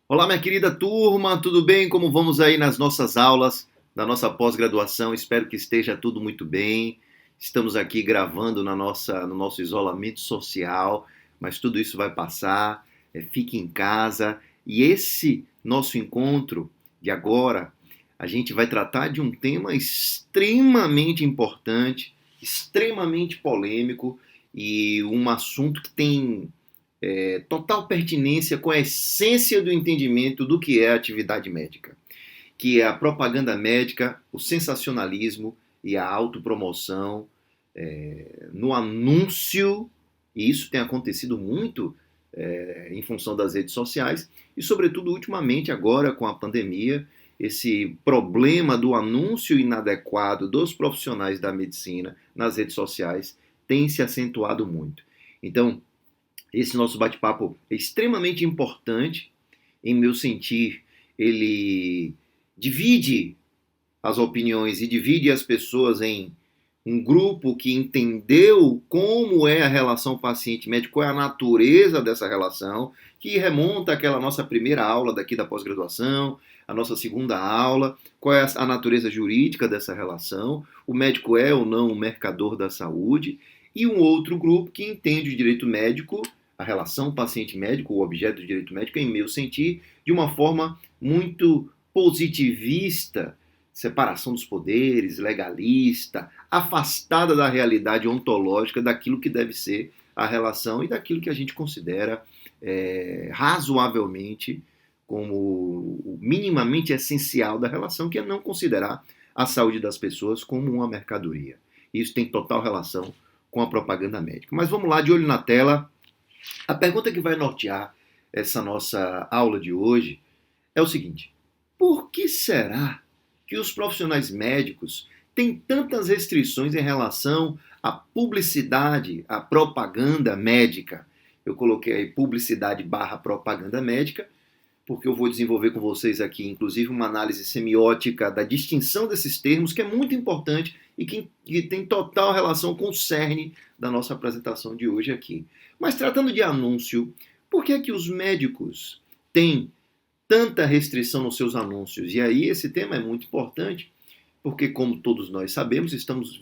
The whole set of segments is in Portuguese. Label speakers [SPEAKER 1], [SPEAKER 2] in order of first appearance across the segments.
[SPEAKER 1] Olá, minha querida turma, tudo bem? Como vamos aí nas nossas aulas da nossa pós-graduação? Espero que esteja tudo muito bem. Estamos aqui gravando no nosso isolamento social, mas tudo isso vai passar. Fique em casa. E esse nosso encontro de agora, a gente vai tratar de um tema extremamente importante, extremamente polêmico e um assunto que tem total pertinência com a essência do entendimento do que é a atividade médica, que é a propaganda médica, o sensacionalismo e a autopromoção no anúncio, e isso tem acontecido muito em função das redes sociais, e sobretudo ultimamente agora com a pandemia, esse problema do anúncio inadequado dos profissionais da medicina nas redes sociais tem se acentuado muito. Então, esse nosso bate-papo é extremamente importante, em meu sentir, ele divide as opiniões e divide as pessoas em um grupo que entendeu como é a relação paciente-médico, qual é a natureza dessa relação, que remonta àquela nossa primeira aula daqui da pós-graduação, a nossa segunda aula, qual é a natureza jurídica dessa relação, o médico é ou não um mercador da saúde, e um outro grupo que entende o direito médico, a relação paciente-médico, o objeto do direito médico, em meu sentir, de uma forma muito positivista, separação dos poderes, legalista, afastada da realidade ontológica daquilo que deve ser a relação e daquilo que a gente considera razoavelmente como o minimamente essencial da relação, que é não considerar a saúde das pessoas como uma mercadoria. Isso tem total relação com a propaganda médica. Mas vamos lá, de olho na tela. A pergunta que vai nortear essa nossa aula de hoje é o seguinte: por que será que os profissionais médicos têm tantas restrições em relação à publicidade, à propaganda médica? Eu coloquei aí publicidade barra propaganda médica, porque eu vou desenvolver com vocês aqui, inclusive, uma análise semiótica da distinção desses termos, que é muito importante e que tem total relação com o cerne da nossa apresentação de hoje aqui. Mas tratando de anúncio, por que é que os médicos têm tanta restrição nos seus anúncios? E aí esse tema é muito importante, porque como todos nós sabemos, estamos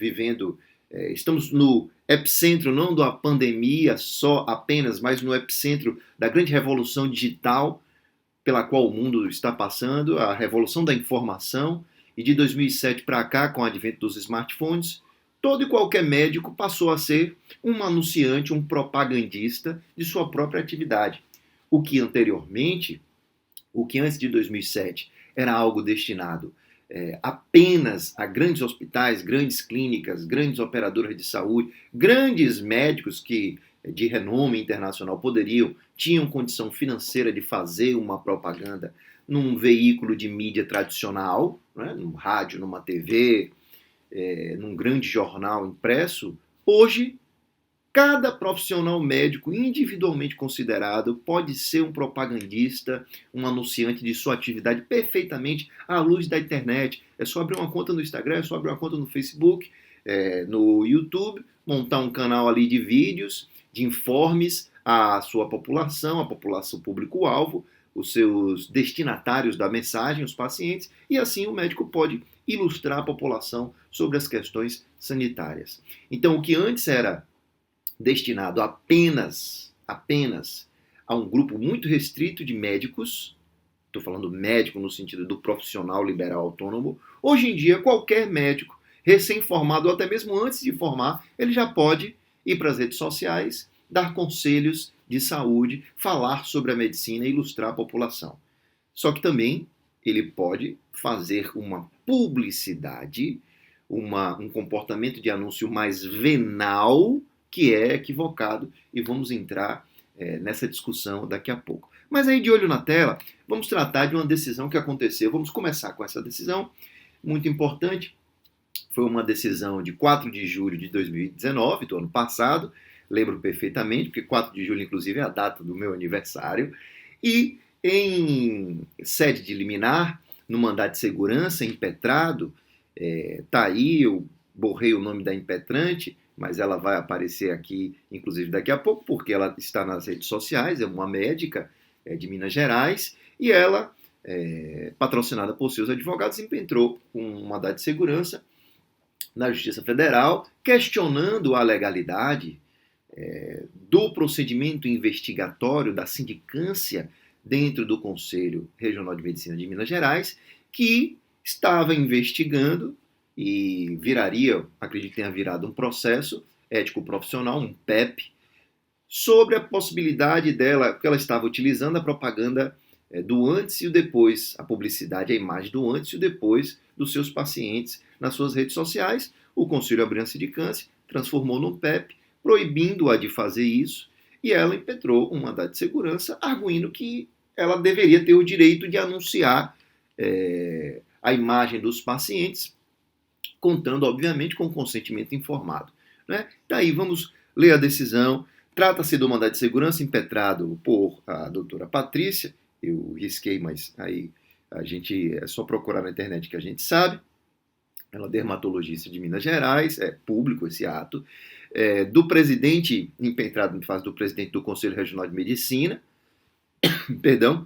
[SPEAKER 1] no epicentro não da pandemia só apenas, mas no epicentro da grande revolução digital pela qual o mundo está passando, a revolução da informação, e de 2007 para cá, com o advento dos smartphones, todo e qualquer médico passou a ser um anunciante, um propagandista de sua própria atividade. O que anteriormente, o que antes de 2007 era algo destinado apenas a grandes hospitais, grandes clínicas, grandes operadoras de saúde, grandes médicos que de renome internacional tinham condição financeira de fazer uma propaganda num veículo de mídia tradicional, né, num rádio, numa TV, num grande jornal impresso. Hoje, cada profissional médico individualmente considerado pode ser um propagandista, um anunciante de sua atividade perfeitamente à luz da internet. É só abrir uma conta no Instagram, é só abrir uma conta no Facebook, no YouTube, montar um canal ali de vídeos, de informes à sua população, à população público-alvo, os seus destinatários da mensagem, os pacientes, e assim o médico pode ilustrar a população sobre as questões sanitárias. Então, o que antes era destinado apenas a um grupo muito restrito de médicos, estou falando médico no sentido do profissional liberal autônomo, hoje em dia qualquer médico recém-formado ou até mesmo antes de formar, ele já pode ir para as redes sociais, dar conselhos de saúde, falar sobre a medicina e ilustrar a população. Só que também ele pode fazer uma publicidade, um comportamento de anúncio mais venal, que é equivocado, e vamos entrar nessa discussão daqui a pouco. Mas aí, de olho na tela, vamos tratar de uma decisão que aconteceu. Vamos começar com essa decisão, muito importante. Foi uma decisão de 4 de julho de 2019, do ano passado, lembro perfeitamente, porque 4 de julho, inclusive, é a data do meu aniversário, e em sede de liminar, no mandado de segurança, impetrado, tá aí, eu borrei o nome da impetrante, mas ela vai aparecer aqui, inclusive daqui a pouco, porque ela está nas redes sociais, é uma médica de Minas Gerais, E ela, patrocinada por seus advogados, impetrou um mandado de segurança na Justiça Federal, questionando a legalidade do procedimento investigatório da sindicância dentro do Conselho Regional de Medicina de Minas Gerais, que estava investigando e viraria, acredito que tenha virado um processo ético-profissional, um PEP, sobre a possibilidade dela, porque ela estava utilizando a propaganda do antes e o depois, a publicidade, a imagem do antes e o depois dos seus pacientes nas suas redes sociais. O Conselho abriu a sindicância, transformou num PEP, proibindo-a de fazer isso, e ela impetrou um mandado de segurança, arguindo que ela deveria ter o direito de anunciar a imagem dos pacientes, contando, obviamente, com consentimento informado. Né? Daí vamos ler a decisão. Trata-se do mandado de segurança impetrado por a doutora Patrícia. Eu risquei, mas aí é só procurar na internet que a gente sabe. Ela é dermatologista de Minas Gerais, é público esse ato. Do presidente, impetrado em fase do presidente do Conselho Regional de Medicina, perdão,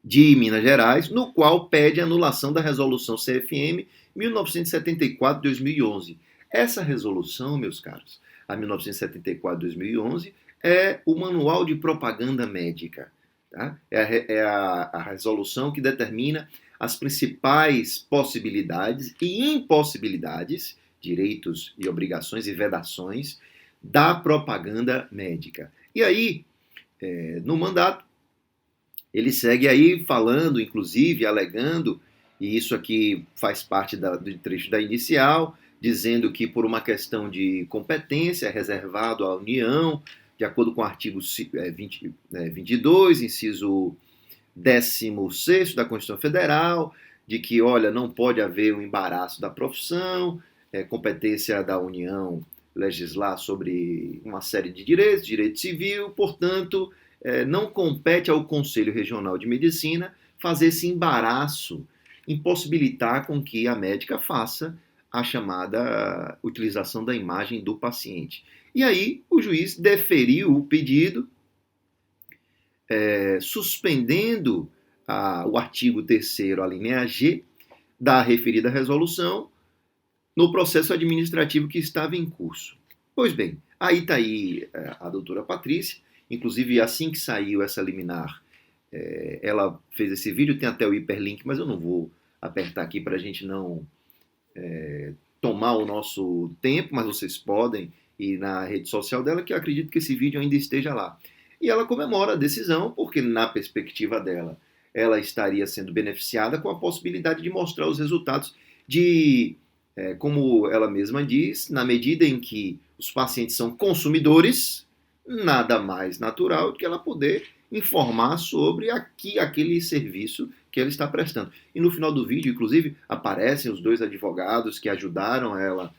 [SPEAKER 1] de Minas Gerais, no qual pede a anulação da resolução CFM 1974-2011. Essa resolução, meus caros, a 1974-2011, é o Manual de Propaganda Médica. Tá? É a resolução que determina as principais possibilidades e impossibilidades, direitos e obrigações e vedações da propaganda médica. E aí, no mandato, ele segue aí falando, inclusive, alegando, e isso aqui faz parte do trecho da inicial, dizendo que por uma questão de competência é reservado à União, de acordo com o artigo 22, inciso 16º da Constituição Federal, de que, olha, não pode haver um embaraço da profissão, competência da União legislar sobre uma série de direitos, direito civil, portanto, não compete ao Conselho Regional de Medicina fazer esse embaraço, impossibilitar com que a médica faça a chamada utilização da imagem do paciente. E aí o juiz deferiu o pedido, suspendendo o artigo 3º, a linha G, da referida resolução, no processo administrativo que estava em curso. Pois bem, aí está aí a doutora Patrícia, inclusive assim que saiu essa liminar, ela fez esse vídeo, tem até o hiperlink, mas eu não vou apertar aqui para a gente não tomar o nosso tempo, mas vocês podem ir na rede social dela, que eu acredito que esse vídeo ainda esteja lá. E ela comemora a decisão, porque na perspectiva dela, ela estaria sendo beneficiada com a possibilidade de mostrar os resultados de, como ela mesma diz, na medida em que os pacientes são consumidores, nada mais natural do que ela poder informar sobre aquele serviço que ela está prestando. E no final do vídeo, inclusive, aparecem os dois advogados que ajudaram ela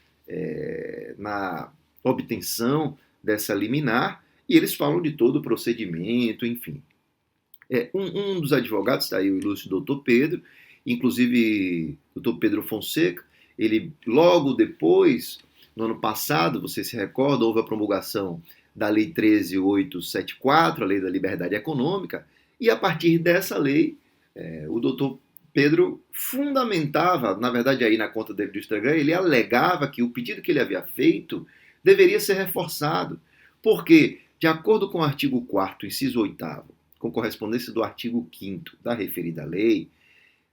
[SPEAKER 1] na obtenção dessa liminar, e eles falam de todo o procedimento, enfim. Um dos advogados, está aí o ilustre doutor Pedro, inclusive doutor Pedro Fonseca, ele logo depois, no ano passado, você se recorda, houve a promulgação da Lei 13.874, a Lei da Liberdade Econômica, e a partir dessa lei, o doutor Pedro fundamentava, na verdade aí na conta dele do Instagram, ele alegava que o pedido que ele havia feito deveria ser reforçado, porque, de acordo com o artigo 4º, inciso 8º, com correspondência do artigo 5º da referida lei,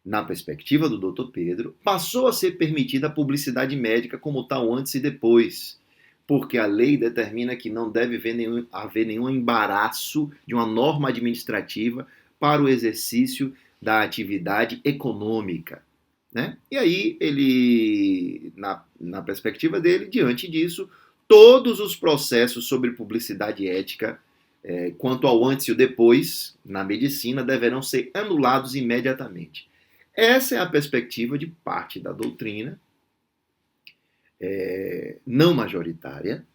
[SPEAKER 1] na perspectiva do doutor Pedro, passou a ser permitida a publicidade médica como tal antes e depois, porque a lei determina que não deve haver nenhum embaraço de uma norma administrativa para o exercício da atividade econômica. Né? E aí, ele, na perspectiva dele, diante disso, todos os processos sobre publicidade ética, quanto ao antes e o depois, na medicina, deverão ser anulados imediatamente. Essa é a perspectiva de parte da doutrina, não majoritária,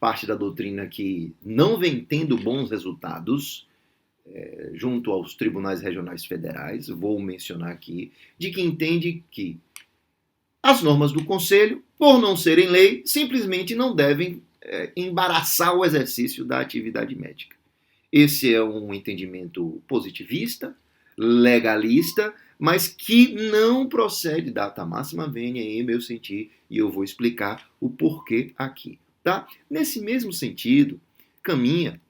[SPEAKER 1] parte da doutrina que não vem tendo bons resultados junto aos tribunais regionais federais, vou mencionar aqui, de que entende que as normas do Conselho, por não serem lei, simplesmente não devem embaraçar o exercício da atividade médica. Esse é um entendimento positivista, legalista, mas que não procede data máxima venia em meu sentir, e eu vou explicar o porquê aqui. Tá? Nesse mesmo sentido, caminha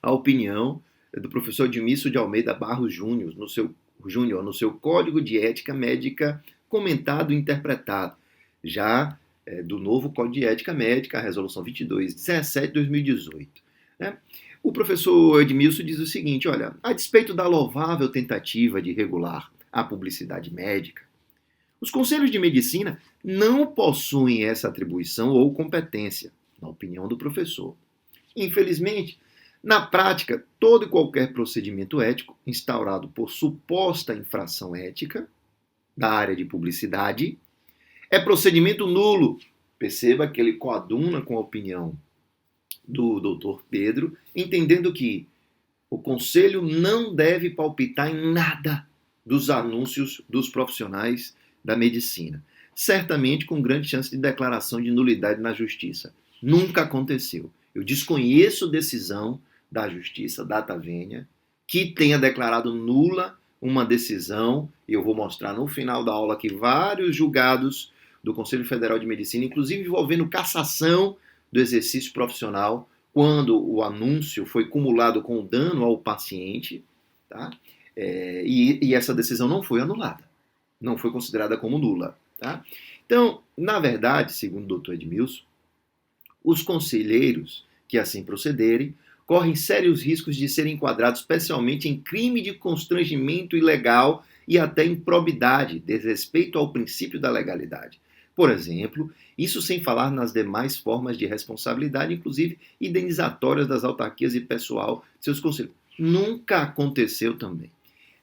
[SPEAKER 1] a opinião do professor Edmilson de Almeida Barros Júnior, no seu Código de Ética Médica comentado e interpretado, já do novo Código de Ética Médica, a Resolução 2217 de 2018. Né? O professor Edmilson diz o seguinte, olha, a despeito da louvável tentativa de regular a publicidade médica, os conselhos de medicina não possuem essa atribuição ou competência, na opinião do professor. Infelizmente, na prática, todo e qualquer procedimento ético instaurado por suposta infração ética da área de publicidade é procedimento nulo. Perceba que ele coaduna com a opinião do Dr. Pedro, entendendo que o conselho não deve palpitar em nada dos anúncios dos profissionais da medicina. Certamente com grande chance de declaração de nulidade na justiça. Nunca aconteceu. Eu desconheço decisão da justiça, data venia, que tenha declarado nula uma decisão, e eu vou mostrar no final da aula aqui vários julgados do Conselho Federal de Medicina, inclusive envolvendo cassação do exercício profissional, quando o anúncio foi cumulado com dano ao paciente, tá? E essa decisão não foi anulada, não foi considerada como nula. Tá? Então, na verdade, segundo o Dr. Edmilson, os conselheiros que assim procederem correm sérios riscos de serem enquadrados especialmente em crime de constrangimento ilegal e até improbidade, desrespeito ao princípio da legalidade. Por exemplo, isso sem falar nas demais formas de responsabilidade, inclusive indenizatórias das autarquias e pessoal de seus conselhos. Nunca aconteceu também.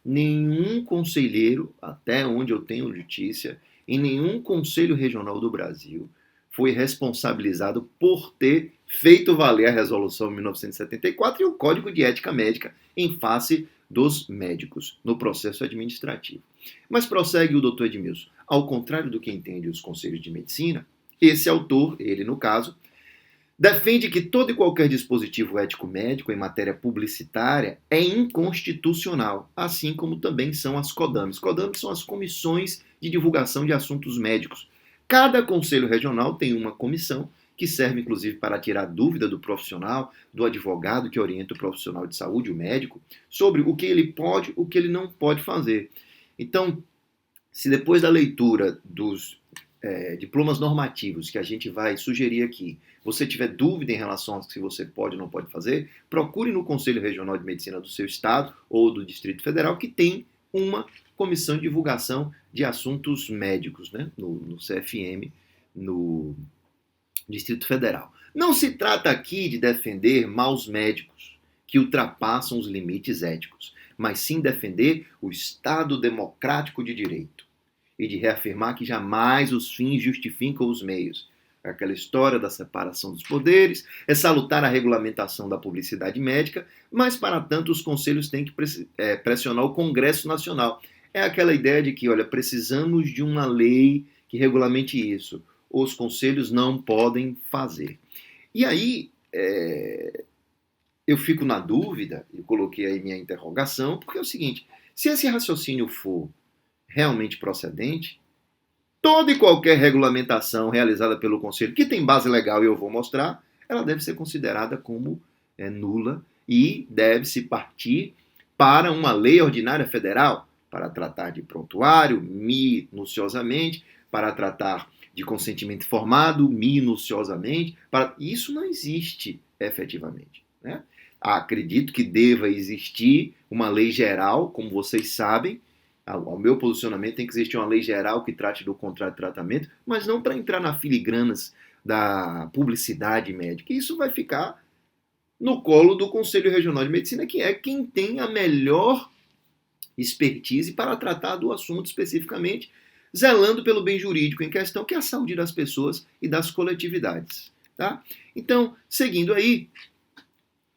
[SPEAKER 1] Nenhum conselheiro, até onde eu tenho notícia, em nenhum conselho regional do Brasil, foi responsabilizado por ter feito valer a Resolução 1974 e o Código de Ética Médica em face dos médicos no processo administrativo. Mas prossegue o Dr. Edmilson. Ao contrário do que entende os conselhos de medicina, esse autor, ele no caso, defende que todo e qualquer dispositivo ético-médico em matéria publicitária é inconstitucional, assim como também são as CODAMs. CODAMs são as comissões de divulgação de assuntos médicos. Cada conselho regional tem uma comissão que serve inclusive para tirar dúvida do profissional, do advogado que orienta o profissional de saúde, o médico, sobre o que ele pode, o que ele não pode fazer. Então, se depois da leitura dos diplomas normativos que a gente vai sugerir aqui, você tiver dúvida em relação a se você pode ou não pode fazer, procure no Conselho Regional de Medicina do seu estado ou do Distrito Federal, que tem uma comissão de divulgação de assuntos médicos, né? no CFM, no Distrito Federal. Não se trata aqui de defender maus médicos que ultrapassam os limites éticos, mas sim defender o Estado democrático de direito e de reafirmar que jamais os fins justificam os meios. Aquela história da separação dos poderes, é salutar a regulamentação da publicidade médica, mas para tanto os conselhos têm que pressionar o Congresso Nacional. É aquela ideia de que, olha, precisamos de uma lei que regulamente isso. Os conselhos não podem fazer. E aí, eu fico na dúvida, eu coloquei aí minha interrogação, porque é o seguinte, se esse raciocínio for realmente procedente, toda e qualquer regulamentação realizada pelo Conselho, que tem base legal e eu vou mostrar, ela deve ser considerada como nula e deve-se partir para uma lei ordinária federal, para tratar de prontuário minuciosamente, para tratar de consentimento informado minuciosamente. Isso não existe efetivamente. Né? Acredito que deva existir uma lei geral, como vocês sabem. Ao meu posicionamento, tem que existir uma lei geral que trate do contrato de tratamento, mas não para entrar na filigranas da publicidade médica. Isso vai ficar no colo do Conselho Regional de Medicina, que é quem tem a melhor expertise para tratar do assunto especificamente, zelando pelo bem jurídico em questão, que é a saúde das pessoas e das coletividades. Tá? Então, seguindo aí,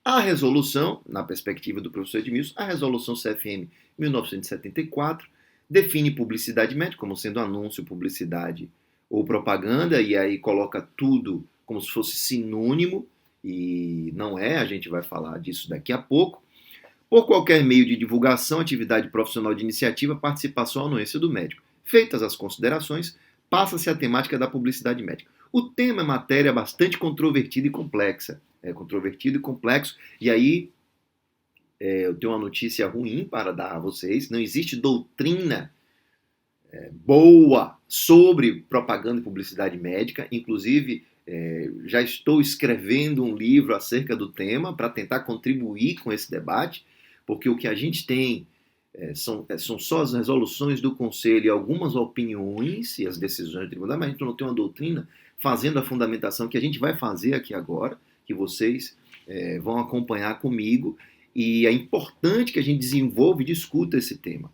[SPEAKER 1] a resolução, na perspectiva do professor Edmilson, a resolução CFM 1974 define publicidade médica como sendo anúncio, publicidade ou propaganda, e aí coloca tudo como se fosse sinônimo, e não é, a gente vai falar disso daqui a pouco. por qualquer meio de divulgação, atividade profissional de iniciativa, participação ou anuência do médico. Feitas as considerações, passa-se a temática da publicidade médica. O tema é matéria bastante controvertida e complexa. É controvertido e complexo, e aí eu tenho uma notícia ruim para dar a vocês. Não existe doutrina boa sobre propaganda e publicidade médica. Inclusive, já estou escrevendo um livro acerca do tema para tentar contribuir com esse debate, porque o que a gente tem são só as resoluções do Conselho e algumas opiniões e as decisões do tribunal, mas a gente não tem uma doutrina fazendo a fundamentação que a gente vai fazer aqui agora, que vocês vão acompanhar comigo, e é importante que a gente desenvolva e discuta esse tema,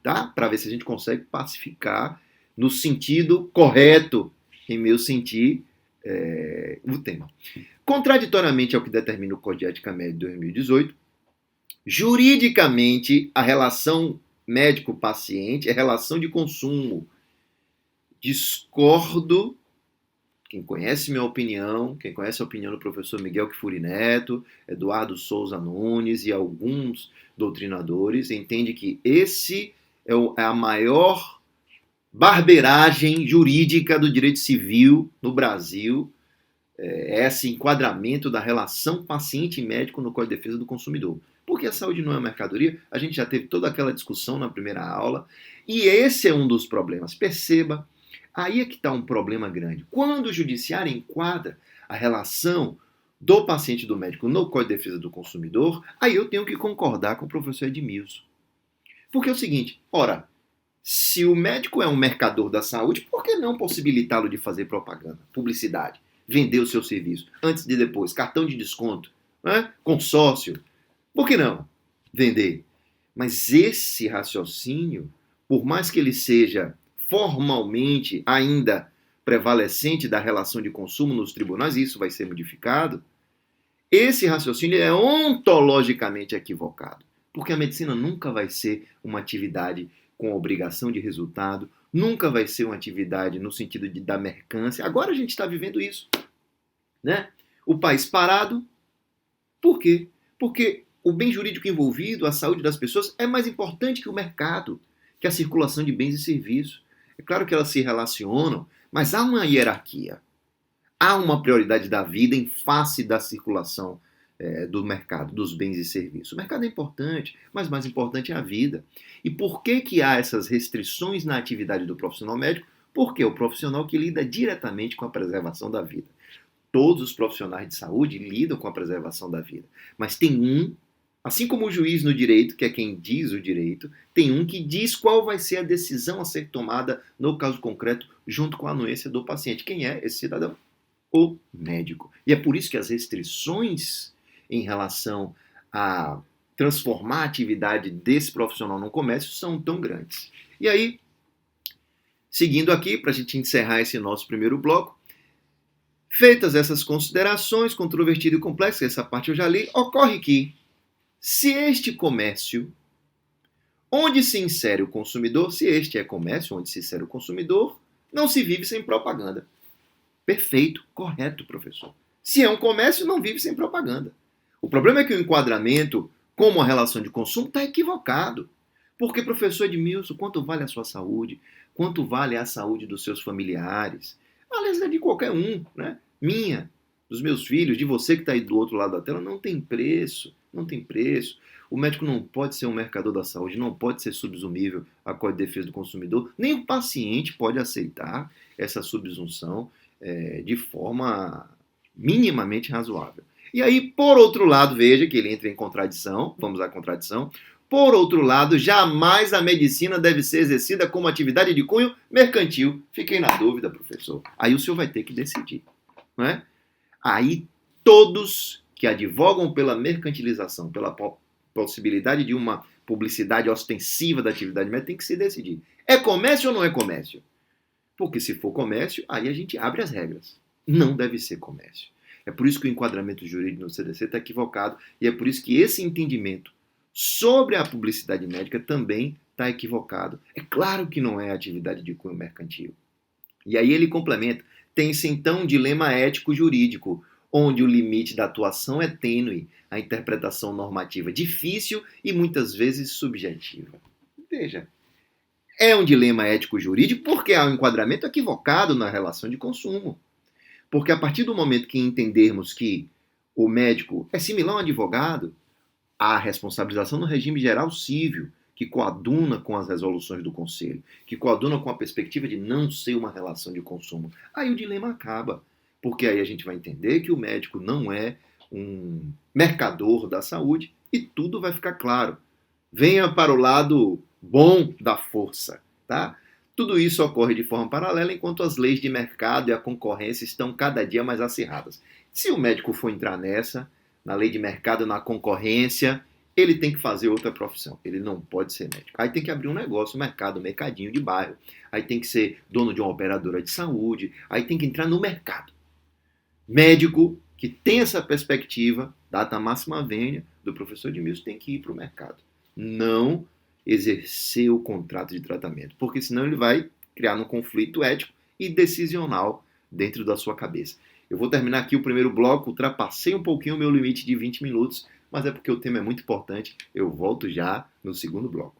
[SPEAKER 1] tá? Para ver se a gente consegue pacificar no sentido correto, em meu sentir, o tema. Contraditoriamente ao que determina o Código de Ética Médica de 2018, juridicamente, a relação médico-paciente é relação de consumo. Discordo. Quem conhece minha opinião, quem conhece a opinião do professor Miguel Kfouri Neto, Eduardo Souza Nunes e alguns doutrinadores, entende que esse é a maior barbeiragem jurídica do direito civil no Brasil, esse enquadramento da relação paciente-médico no Código de Defesa do Consumidor. Porque a saúde não é mercadoria, a gente já teve toda aquela discussão na primeira aula, e esse é um dos problemas. Perceba, aí é que está um problema grande. Quando o judiciário enquadra a relação do paciente e do médico no Código de Defesa do Consumidor, aí eu tenho que concordar com o professor Edmilson. Porque é o seguinte, ora, se o médico é um mercador da saúde, por que não possibilitá-lo de fazer propaganda, publicidade, vender o seu serviço, antes e depois, cartão de desconto, consórcio, por que não vender? Mas esse raciocínio, por mais que ele seja formalmente ainda prevalecente da relação de consumo nos tribunais, e isso vai ser modificado, esse raciocínio é ontologicamente equivocado. Porque a medicina nunca vai ser uma atividade com obrigação de resultado, nunca vai ser uma atividade no sentido da mercância. Agora a gente está vivendo isso, né? O país parado. Por quê? Porque o bem jurídico envolvido, a saúde das pessoas, é mais importante que o mercado, que a circulação de bens e serviços. É claro que elas se relacionam, mas há uma hierarquia. Há uma prioridade da vida em face da circulação do mercado, dos bens e serviços. O mercado é importante, mas mais importante é a vida. E por que há essas restrições na atividade do profissional médico? Porque é o profissional que lida diretamente com a preservação da vida. Todos os profissionais de saúde lidam com a preservação da vida. Mas tem um, assim como o juiz no direito, que é quem diz o direito, tem um que diz qual vai ser a decisão a ser tomada no caso concreto, junto com a anuência do paciente. Quem é esse cidadão? O médico. E é por isso que as restrições em relação a transformar a atividade desse profissional no comércio são tão grandes. E aí, seguindo aqui, para a gente encerrar esse nosso primeiro bloco, feitas essas considerações, controvertido e complexo, essa parte eu já li, ocorre que, se este comércio, onde se insere o consumidor, se este é comércio onde se insere o consumidor, não se vive sem propaganda. Perfeito, correto, professor. Se é um comércio, não vive sem propaganda. O problema é que o enquadramento, como a relação de consumo, está equivocado. Porque, professor Edmilson, quanto vale a sua saúde? Quanto vale a saúde dos seus familiares? Aliás, é de qualquer um, né? Minha, dos meus filhos, de você que está aí do outro lado da tela, não tem preço. Não tem preço. O médico não pode ser um mercador da saúde, não pode ser subsumível à Código de Defesa do Consumidor, nem o paciente pode aceitar essa subsunção de forma minimamente razoável. E aí, por outro lado, veja que ele entra em contradição, vamos à contradição. Por outro lado, jamais a medicina deve ser exercida como atividade de cunho mercantil. Fiquei na dúvida, professor. Aí o senhor vai ter que decidir, não é? Aí todos que advogam pela mercantilização, pela possibilidade de uma publicidade ostensiva da atividade médica, tem que se decidir. É comércio ou não é comércio? Porque se for comércio, aí a gente abre as regras. Não deve ser comércio. É por isso que o enquadramento jurídico no CDC está equivocado e é por isso que esse entendimento sobre a publicidade médica também está equivocado. É claro que não é atividade de cunho mercantil. E aí ele complementa. Tem-se então um dilema ético-jurídico. onde o limite da atuação é tênue, a interpretação normativa difícil e muitas vezes subjetiva. Veja, é um dilema ético-jurídico porque há um enquadramento equivocado na relação de consumo. Porque a partir do momento que entendermos que o médico é similar a um advogado, há responsabilização no regime geral civil, que coaduna com as resoluções do Conselho, que coaduna com a perspectiva de não ser uma relação de consumo. Aí o dilema acaba, porque aí a gente vai entender que o médico não é um mercador da saúde e tudo vai ficar claro. Venha para o lado bom da força, tá? Tudo isso ocorre de forma paralela enquanto as leis de mercado e a concorrência estão cada dia mais acirradas. Se o médico for entrar nessa, na lei de mercado, na concorrência, ele tem que fazer outra profissão. Ele não pode ser médico. Aí tem que abrir um negócio, um mercado, um mercadinho de bairro. Aí tem que ser dono de uma operadora de saúde. Aí tem que entrar no mercado. Médico que tem essa perspectiva, data máxima vênia, do professor Edmilson, tem que ir para o mercado. Não exercer o contrato de tratamento, porque senão ele vai criar um conflito ético e decisional dentro da sua cabeça. Eu vou terminar aqui o primeiro bloco, ultrapassei um pouquinho o meu limite de 20 minutos, mas é porque o tema é muito importante. Eu volto já no segundo bloco.